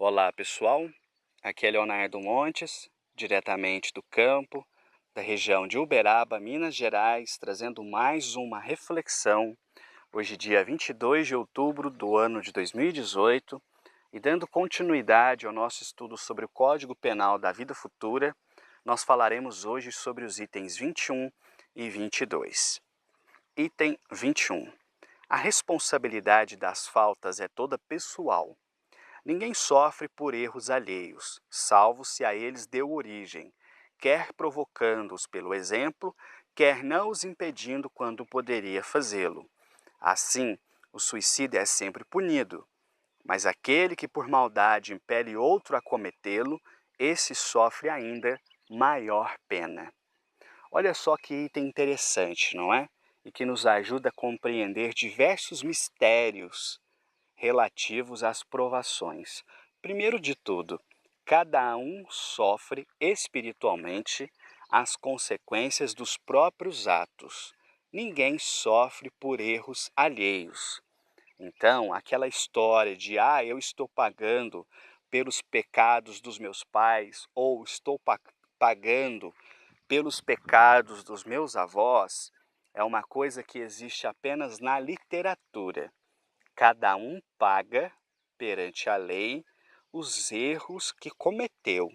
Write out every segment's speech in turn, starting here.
Olá pessoal, aqui é Leonardo Montes, diretamente do campo, da região de Uberaba, Minas Gerais, trazendo mais uma reflexão, hoje dia 22 de outubro do ano de 2018, e dando continuidade ao nosso estudo sobre o Código Penal da Vida Futura, nós falaremos hoje sobre os itens 21 e 22. Item 21. A responsabilidade das faltas é toda pessoal. Ninguém sofre por erros alheios, salvo se a eles deu origem, quer provocando-os pelo exemplo, quer não os impedindo quando poderia fazê-lo. Assim, o suicídio é sempre punido, mas aquele que por maldade impele outro a cometê-lo, esse sofre ainda maior pena. Olha só que item interessante, não é? E que nos ajuda a compreender diversos mistérios relativos às provações. Primeiro de tudo, cada um sofre espiritualmente as consequências dos próprios atos. Ninguém sofre por erros alheios. Então, aquela história de eu estou pagando pelos pecados dos meus pais ou estou pagando pelos pecados dos meus avós é uma coisa que existe apenas na literatura. Cada um paga, perante a lei, os erros que cometeu.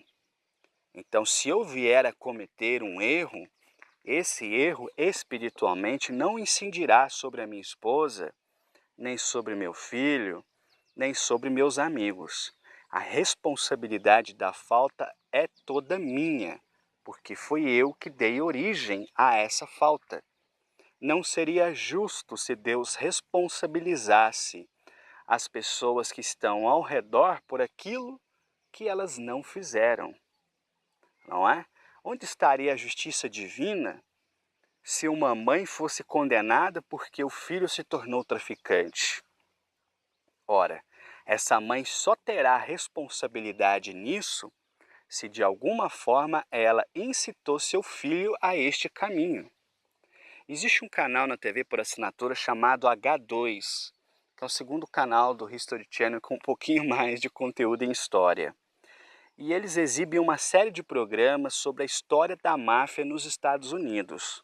Então, se eu vier a cometer um erro, esse erro espiritualmente não incidirá sobre a minha esposa, nem sobre meu filho, nem sobre meus amigos. A responsabilidade da falta é toda minha, porque fui eu que dei origem a essa falta. Não seria justo se Deus responsabilizasse as pessoas que estão ao redor por aquilo que elas não fizeram, não é? Onde estaria a justiça divina se uma mãe fosse condenada porque o filho se tornou traficante? Ora, essa mãe só terá responsabilidade nisso se de alguma forma ela incitou seu filho a este caminho. Existe um canal na TV por assinatura chamado H2, que é o segundo canal do History Channel com um pouquinho mais de conteúdo em história. E eles exibem uma série de programas sobre a história da máfia nos Estados Unidos.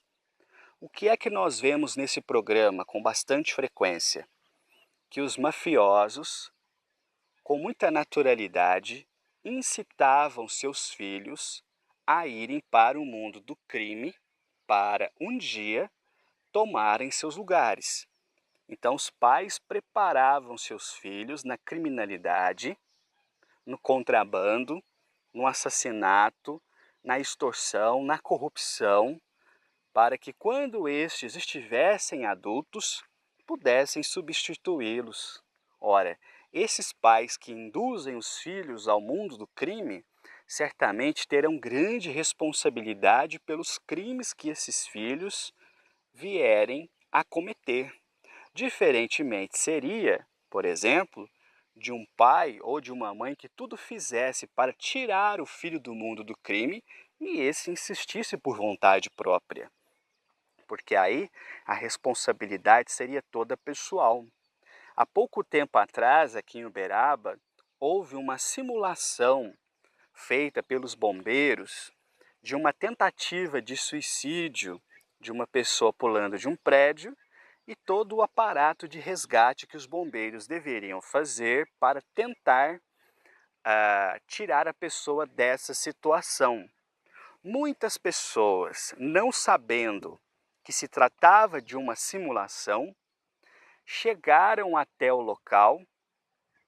O que é que nós vemos nesse programa com bastante frequência? Que os mafiosos, com muita naturalidade, incitavam seus filhos a irem para o mundo do crime para um dia tomarem seus lugares. Então, os pais preparavam seus filhos na criminalidade, no contrabando, no assassinato, na extorsão, na corrupção, para que quando estes estivessem adultos, pudessem substituí-los. Ora, esses pais que induzem os filhos ao mundo do crime, certamente terão grande responsabilidade pelos crimes que esses filhos vierem a cometer. Diferentemente seria, por exemplo, de um pai ou de uma mãe que tudo fizesse para tirar o filho do mundo do crime e esse insistisse por vontade própria, porque aí a responsabilidade seria toda pessoal. Há pouco tempo atrás, aqui em Uberaba, houve uma simulação feita pelos bombeiros de uma tentativa de suicídio de uma pessoa pulando de um prédio e todo o aparato de resgate que os bombeiros deveriam fazer para tentar tirar a pessoa dessa situação. Muitas pessoas, não sabendo que se tratava de uma simulação, chegaram até o local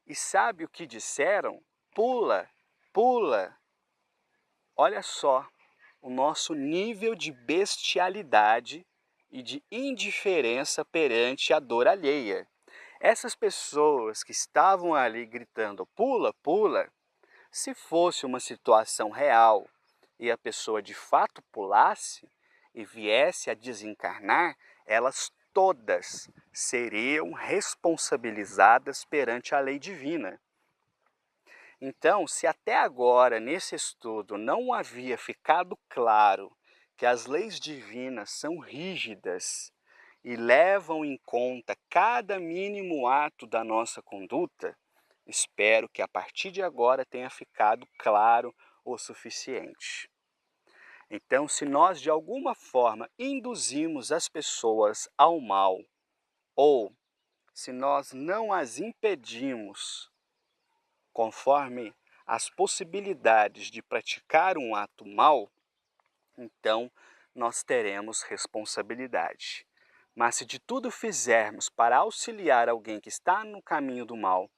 e sabe o que disseram? Pula, pula. Olha só o nosso nível de bestialidade e de indiferença perante a dor alheia. Essas pessoas que estavam ali gritando pula, pula, se fosse uma situação real e a pessoa de fato pulasse e viesse a desencarnar, elas todas seriam responsabilizadas perante a lei divina. Então, se até agora nesse estudo não havia ficado claro que as leis divinas são rígidas e levam em conta cada mínimo ato da nossa conduta, Espero que a partir de agora tenha ficado claro o suficiente. Então, se nós de alguma forma induzimos as pessoas ao mal, ou se nós não as impedimos conforme as possibilidades de praticar um ato mal, então nós teremos responsabilidade. Mas se de tudo fizermos para auxiliar alguém que está no caminho do mal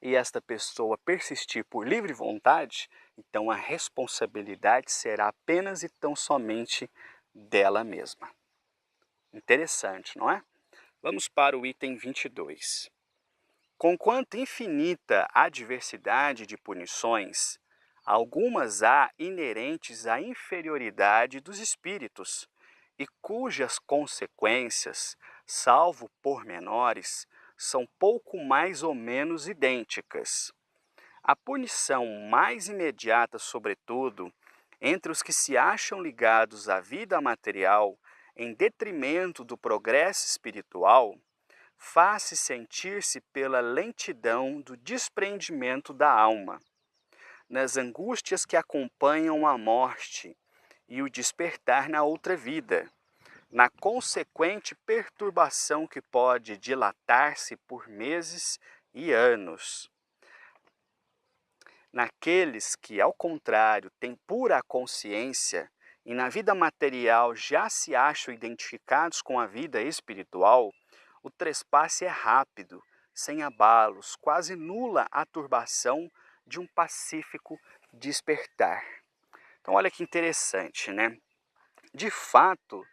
e esta pessoa persistir por livre vontade, então a responsabilidade será apenas e tão somente dela mesma. Interessante, não é? Vamos para o item 22. Conquanto infinita a diversidade de punições, algumas há inerentes à inferioridade dos espíritos, e cujas consequências, salvo pormenores, são pouco mais ou menos idênticas. A punição mais imediata, sobretudo, entre os que se acham ligados à vida material em detrimento do progresso espiritual, faz-se sentir-se pela lentidão do despreendimento da alma, nas angústias que acompanham a morte e o despertar na outra vida, na consequente perturbação que pode dilatar-se por meses e anos. Naqueles que, ao contrário, têm pura consciência e na vida material já se acham identificados com a vida espiritual, o trespasse é rápido, sem abalos, quase nula a turbação de um pacífico despertar. Então, olha que interessante, né? De fato,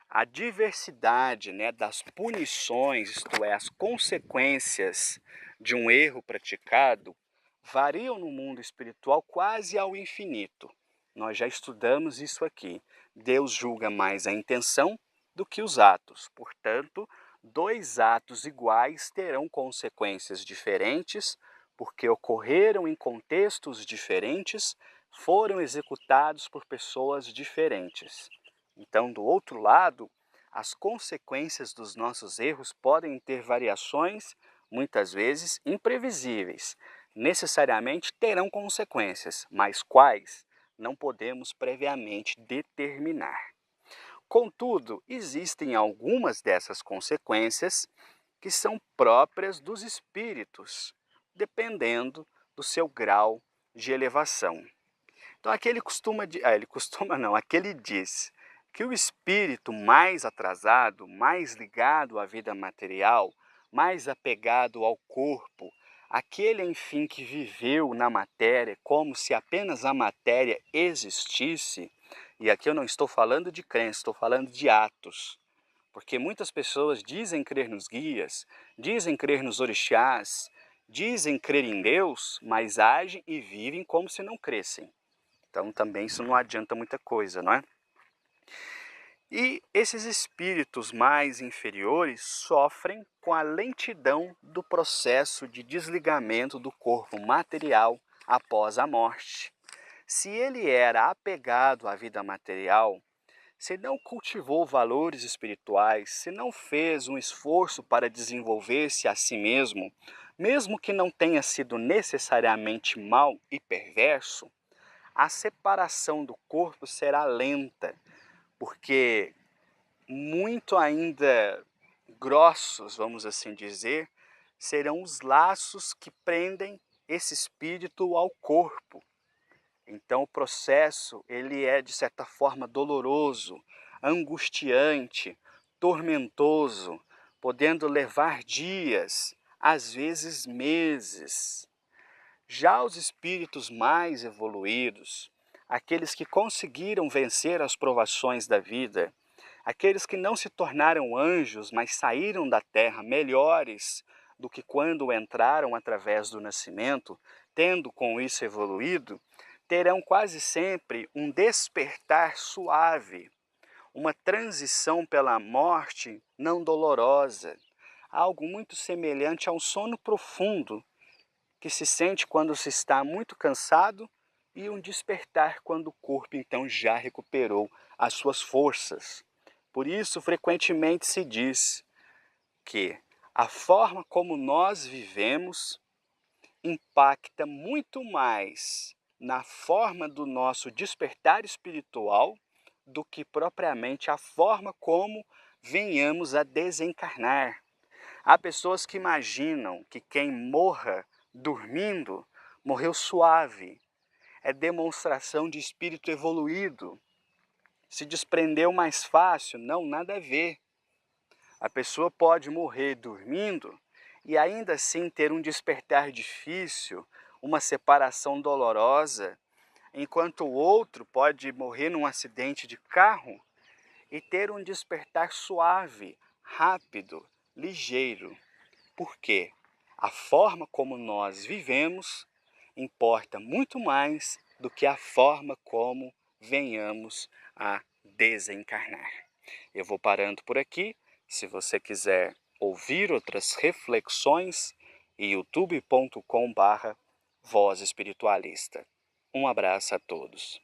a diversidade, né, das punições, isto é, as consequências de um erro praticado, variam no mundo espiritual quase ao infinito. Nós já estudamos isso aqui. Deus julga mais a intenção do que os atos. Portanto, dois atos iguais terão consequências diferentes, porque ocorreram em contextos diferentes, foram executados por pessoas diferentes. Então, do outro lado, as consequências dos nossos erros podem ter variações, muitas vezes imprevisíveis. Necessariamente terão consequências, mas quais não podemos previamente determinar. Contudo, existem algumas dessas consequências que são próprias dos espíritos, dependendo do seu grau de elevação. Então aquele aquele diz que o espírito mais atrasado, mais ligado à vida material, mais apegado ao corpo, aquele, enfim, que viveu na matéria como se apenas a matéria existisse, e aqui eu não estou falando de crença, estou falando de atos, porque muitas pessoas dizem crer nos guias, dizem crer nos orixás, dizem crer em Deus, mas agem e vivem como se não crescem. Então também isso não adianta muita coisa, não é? E esses espíritos mais inferiores sofrem com a lentidão do processo de desligamento do corpo material após a morte. Se ele era apegado à vida material, se não cultivou valores espirituais, se não fez um esforço para desenvolver-se a si mesmo, mesmo que não tenha sido necessariamente mau e perverso, a separação do corpo será lenta, porque muito ainda grossos, vamos assim dizer, serão os laços que prendem esse espírito ao corpo. Então o processo, ele é de certa forma doloroso, angustiante, tormentoso, podendo levar dias, às vezes meses. Já os espíritos mais evoluídos, aqueles que conseguiram vencer as provações da vida, aqueles que não se tornaram anjos, mas saíram da terra melhores do que quando entraram através do nascimento, tendo com isso evoluído, terão quase sempre um despertar suave, uma transição pela morte não dolorosa, algo muito semelhante a um sono profundo que se sente quando se está muito cansado e um despertar quando o corpo então já recuperou as suas forças. Por isso, frequentemente se diz que a forma como nós vivemos impacta muito mais na forma do nosso despertar espiritual do que propriamente a forma como venhamos a desencarnar. Há pessoas que imaginam que quem morra dormindo morreu suave, é demonstração de espírito evoluído, se desprendeu mais fácil. Não, nada a ver. A pessoa pode morrer dormindo e ainda assim ter um despertar difícil, uma separação dolorosa, enquanto o outro pode morrer num acidente de carro e ter um despertar suave, rápido, ligeiro. Por quê? A forma como nós vivemos importa muito mais do que a forma como venhamos a desencarnar. Eu vou parando por aqui. Se você quiser ouvir outras reflexões, youtube.com/Voz Espiritualista. Um abraço a todos.